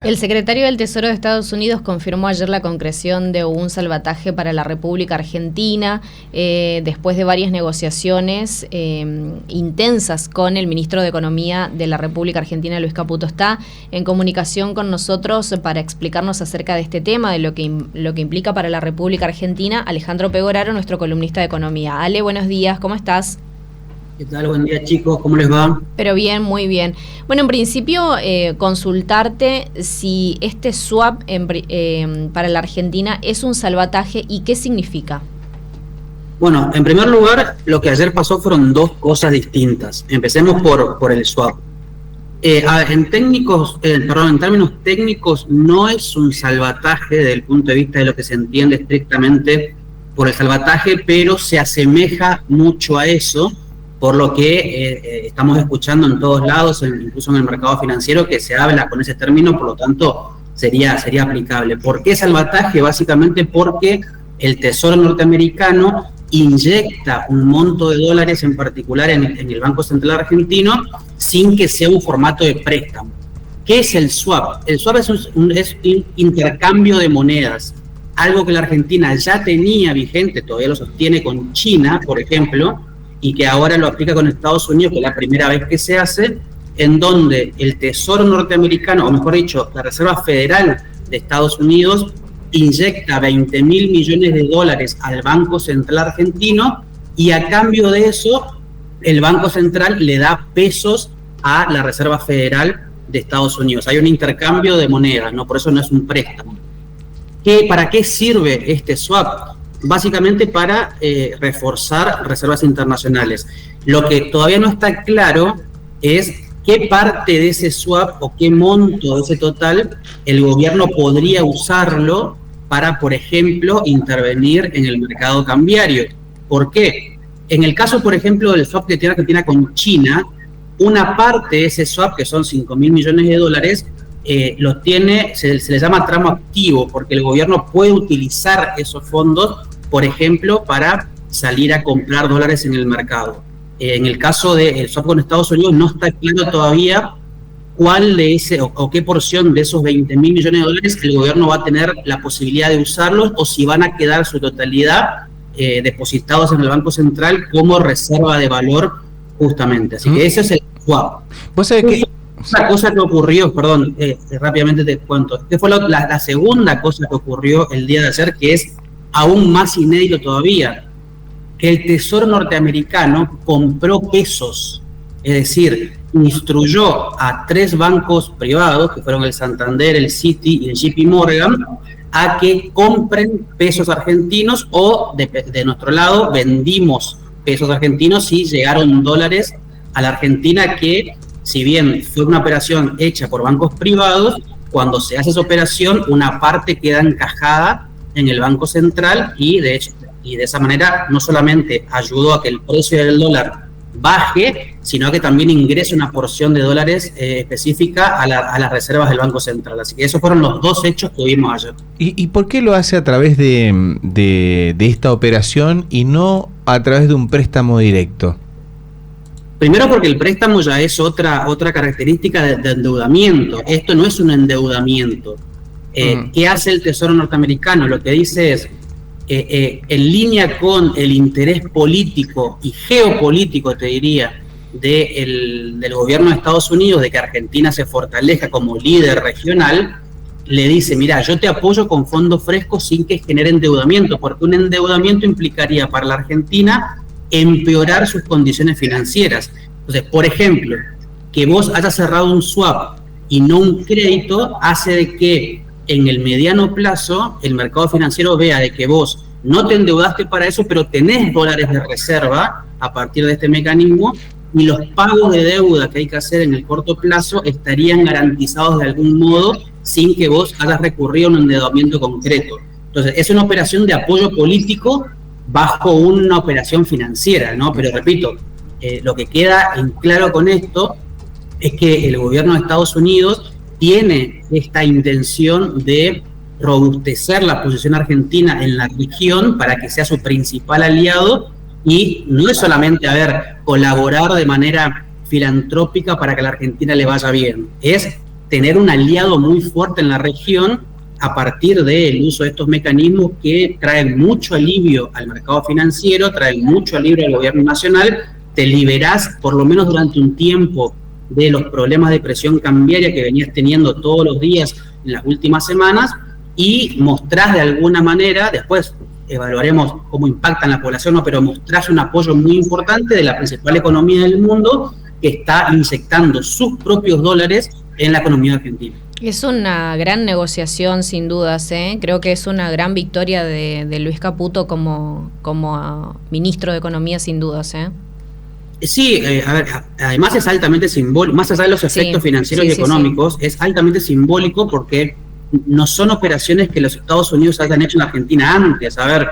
El secretario del Tesoro de Estados Unidos confirmó ayer la concreción de un salvataje para la República Argentina después de varias negociaciones intensas con el ministro de Economía de la República Argentina, Luis Caputo. Está en comunicación con nosotros para explicarnos acerca de este tema, de lo que implica para la República Argentina, Alejandro Pegoraro, nuestro columnista de Economía. Ale, buenos días, ¿cómo estás? ¿Qué tal? Buen día, chicos, ¿cómo les va? Pero bien, muy bien. Bueno, en principio, consultarte si este swap para la Argentina es un salvataje y qué significa. Bueno, en primer lugar, lo que ayer pasó fueron dos cosas distintas. Empecemos por el swap. En términos técnicos, no es un salvataje desde el punto de vista de lo que se entiende estrictamente por el salvataje, pero se asemeja mucho a eso, por lo que estamos escuchando en todos lados, incluso en el mercado financiero, que se habla con ese término, por lo tanto sería aplicable. ¿Por qué salvataje? Básicamente porque el Tesoro norteamericano inyecta un monto de dólares en particular en el Banco Central argentino sin que sea un formato de préstamo. ¿Qué es el swap? El swap es un intercambio de monedas, algo que la Argentina ya tenía vigente, todavía lo sostiene con China, por ejemplo, y que ahora lo aplica con Estados Unidos, que es la primera vez que se hace, en donde el Tesoro norteamericano, o mejor dicho, la Reserva Federal de Estados Unidos, inyecta 20.000 millones de dólares al Banco Central argentino, y a cambio de eso, el Banco Central le da pesos a la Reserva Federal de Estados Unidos. Hay un intercambio de monedas, ¿no? Por eso no es un préstamo. ¿Para qué sirve este swap? Básicamente para reforzar reservas internacionales. Lo que todavía no está claro es qué parte de ese swap o qué monto de ese total el gobierno podría usarlo para, por ejemplo, intervenir en el mercado cambiario. ¿Por qué? En el caso, por ejemplo, del swap que tiene Argentina con China, una parte de ese swap, que son 5.000 millones de dólares, se le llama tramo activo, porque el gobierno puede utilizar esos fondos, por ejemplo, para salir a comprar dólares en el mercado. En el caso del swap con Estados Unidos no está claro todavía cuál de ese o qué porción de esos 20.000 millones de dólares el gobierno va a tener la posibilidad de usarlos, o si van a quedar su totalidad depositados en el Banco Central como reserva de valor, justamente. Así que ese es el swap. ¿Vos sabés que una cosa que ocurrió, perdón, rápidamente te cuento, que fue la segunda cosa que ocurrió el día de ayer, que es aún más inédito todavía, que el Tesoro norteamericano compró pesos, es decir, instruyó a 3 bancos privados, que fueron el Santander, el Citi y el JP Morgan, a que compren pesos argentinos, o de nuestro lado vendimos pesos argentinos y llegaron dólares a la Argentina, que si bien fue una operación hecha por bancos privados, cuando se hace esa operación una parte queda encajada en el Banco Central, y de esa manera no solamente ayudó a que el precio del dólar baje, sino que también ingrese una porción de dólares específica a las reservas del Banco Central. Así que esos fueron los dos hechos que vimos ayer. ¿Y por qué lo hace a través de esta operación y no a través de un préstamo directo? Primero porque el préstamo ya es otra característica de endeudamiento. Esto no es un endeudamiento. ¿Qué hace el Tesoro norteamericano? Lo que dice es, en línea con el interés político y geopolítico, te diría, del gobierno de Estados Unidos, de que Argentina se fortalezca como líder regional, le dice, mira, yo te apoyo con fondos frescos sin que genere endeudamiento, porque un endeudamiento implicaría para la Argentina empeorar sus condiciones financieras. Entonces, por ejemplo, que vos hayas cerrado un swap y no un crédito, hace de que en el mediano plazo el mercado financiero vea de que vos no te endeudaste para eso, pero tenés dólares de reserva a partir de este mecanismo, y los pagos de deuda que hay que hacer en el corto plazo estarían garantizados de algún modo sin que vos hayas recurrido a un endeudamiento concreto. Entonces, es una operación de apoyo político bajo una operación financiera, ¿no? Pero repito, lo que queda en claro con esto es que el gobierno de Estados Unidos tiene esta intención de robustecer la posición argentina en la región para que sea su principal aliado, y no es solamente, colaborar de manera filantrópica para que a la Argentina le vaya bien, es tener un aliado muy fuerte en la región a partir del uso de estos mecanismos que traen mucho alivio al mercado financiero, traen mucho alivio al gobierno nacional, te liberás por lo menos durante un tiempo de los problemas de presión cambiaria que venías teniendo todos los días en las últimas semanas y mostrás de alguna manera, después evaluaremos cómo impacta en la población, ¿no? Pero mostrás un apoyo muy importante de la principal economía del mundo que está inyectando sus propios dólares en la economía argentina. Es una gran negociación, sin dudas, ¿eh? Creo que es una gran victoria de Luis Caputo como ministro de Economía, sin dudas, ¿eh? Sí, a ver, además es altamente simbólico, más allá de los efectos financieros y económicos, es altamente simbólico porque no son operaciones que los Estados Unidos hayan hecho en Argentina antes. A ver,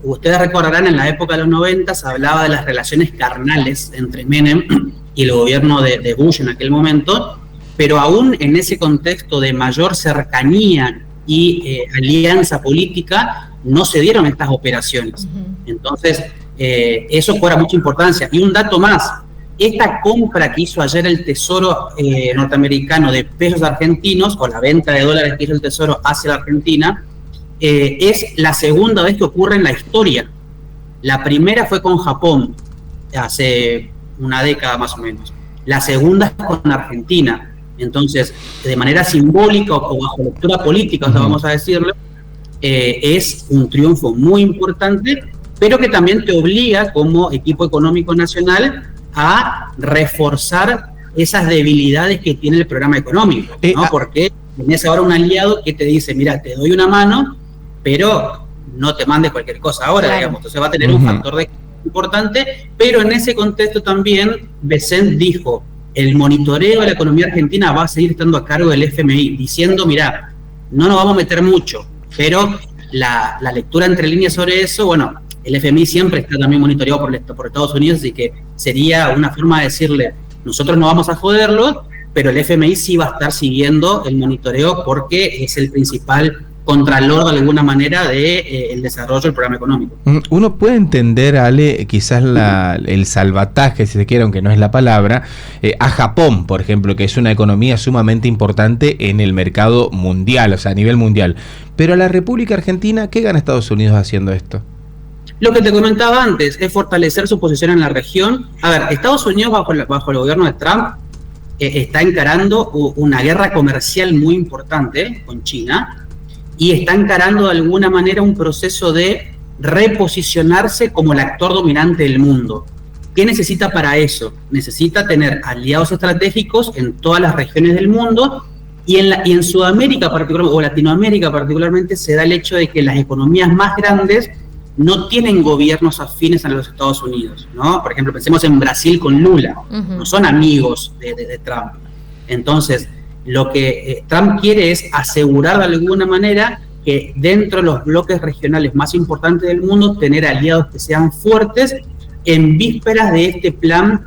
ustedes recordarán, en la época de los 90 se hablaba de las relaciones carnales entre Menem y el gobierno de Bush en aquel momento, pero aún en ese contexto de mayor cercanía y alianza política, no se dieron estas operaciones. Entonces, eso cobra mucha importancia. Y un dato más, esta compra que hizo ayer el Tesoro norteamericano de pesos argentinos, o la venta de dólares que hizo el Tesoro hacia la Argentina, es la segunda vez que ocurre en la historia. La primera fue con Japón, hace una década más o menos. La segunda es con Argentina. Entonces, de manera simbólica o bajo lectura política, vamos a decirlo, es un triunfo muy importante, pero que también te obliga como equipo económico nacional a reforzar esas debilidades que tiene el programa económico, ¿no? Porque tenés ahora un aliado que te dice, mira, te doy una mano, pero no te mande cualquier cosa ahora, claro, digamos. Entonces va a tener un factor de importante, pero en ese contexto también Becent dijo, el monitoreo de la economía argentina va a seguir estando a cargo del FMI, diciendo, mira, no nos vamos a meter mucho, pero la lectura entre líneas sobre eso, bueno, el FMI siempre está también monitoreado por Estados Unidos, así que sería una forma de decirle, nosotros no vamos a joderlo, pero el FMI sí va a estar siguiendo el monitoreo porque es el principal contralor de alguna manera de el desarrollo del programa económico. Uno puede entender, Ale, quizás el salvataje, si se quiere, aunque no es la palabra, a Japón, por ejemplo, que es una economía sumamente importante en el mercado mundial, o sea, a nivel mundial. Pero a la República Argentina, ¿qué gana Estados Unidos haciendo esto? Lo que te comentaba antes, es fortalecer su posición en la región. A ver, Estados Unidos bajo el gobierno de Trump está encarando una guerra comercial muy importante con China, y está encarando de alguna manera un proceso de reposicionarse como el actor dominante del mundo. ¿Qué necesita para eso? Necesita tener aliados estratégicos en todas las regiones del mundo, y en Sudamérica particularmente, o Latinoamérica particularmente, se da el hecho de que las economías más grandes no tienen gobiernos afines a los Estados Unidos, ¿no? Por ejemplo, pensemos en Brasil con Lula, no son amigos de Trump. Entonces, lo que Trump quiere es asegurar de alguna manera que dentro de los bloques regionales más importantes del mundo, tener aliados que sean fuertes en vísperas de este plan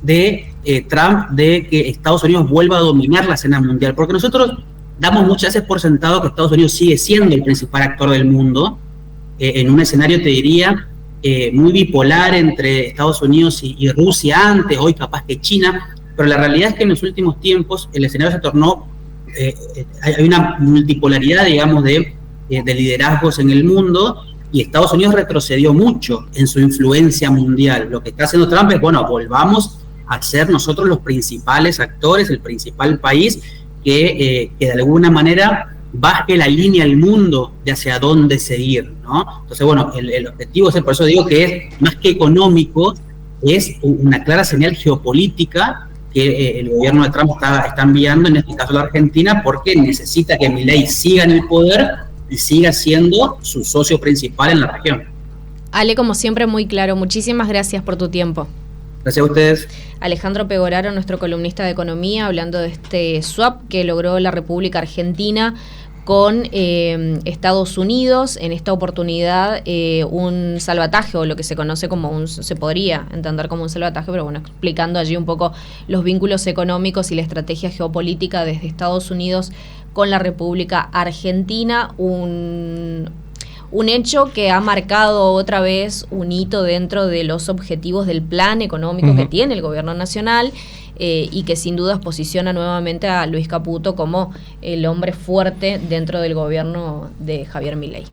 de Trump de que Estados Unidos vuelva a dominar la escena mundial. Porque nosotros damos muchas veces por sentado que Estados Unidos sigue siendo el principal actor del mundo, en un escenario, te diría, muy bipolar entre Estados Unidos y Rusia antes, hoy capaz que China. Pero la realidad es que en los últimos tiempos el escenario se tornó, hay una multipolaridad, digamos, de liderazgos en el mundo, y Estados Unidos retrocedió mucho en su influencia mundial. Lo que está haciendo Trump es, bueno, volvamos a ser nosotros los principales actores, el principal país que de alguna manera baje la línea al mundo de hacia dónde seguir, ¿no? Entonces, bueno, el objetivo es, por eso digo que es más que económico, es una clara señal geopolítica que el gobierno de Trump está enviando, en este caso a la Argentina, porque necesita que Milei siga en el poder y siga siendo su socio principal en la región. Ale, como siempre, muy claro. Muchísimas gracias por tu tiempo. Gracias a ustedes. Alejandro Pegoraro, nuestro columnista de economía, hablando de este swap que logró la República Argentina con Estados Unidos, en esta oportunidad un salvataje, o lo que se conoce como se podría entender como un salvataje, pero bueno, explicando allí un poco los vínculos económicos y la estrategia geopolítica desde Estados Unidos con la República Argentina, un hecho que ha marcado otra vez un hito dentro de los objetivos del plan económico que tiene el gobierno nacional, y que sin dudas posiciona nuevamente a Luis Caputo como el hombre fuerte dentro del gobierno de Javier Milei.